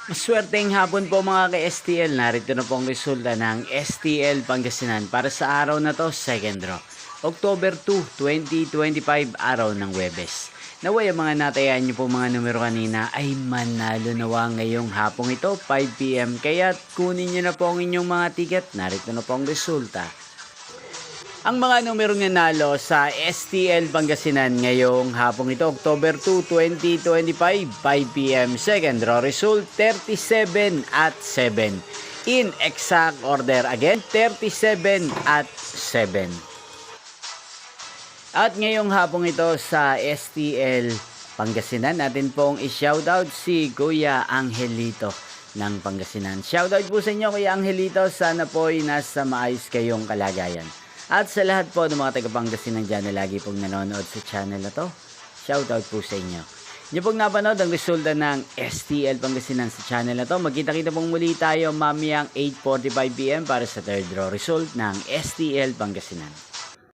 Maswerteng hapon po mga ka-STL. Narito na po ang resulta ng STL Pangasinan para sa araw na to, second draw. October 2, 2025, araw ng Webes. Naway ang mga natayaan niyo po mga numero kanina ay manalo nawa ngayong hapong ito, 5 PM. Kaya kunin niyo na po ang inyong mga ticket. Narito na po ang resulta. Ang mga numerong nanalo sa STL Pangasinan ngayong hapong ito, October 2, 2025, 5 PM. Second draw result, 37 at 7. In exact order again, 37 at 7. At ngayong hapong ito sa STL Pangasinan, natin pong i-shoutout si Kuya Angelito ng Pangasinan. Shoutout po sa inyo Kuya Angelito, sana po ay nasa maayos kayong kalagayan. At sa lahat po ng mga taga-Pangasinan dyan na lagi pong nanonood sa channel na to, shoutout po sa inyo. Inyo pong napanood ang resulta ng STL Pangasinan sa channel na to. Magkita-kita pong muli tayo mamayang 8:45 PM para sa third draw result ng STL Pangasinan.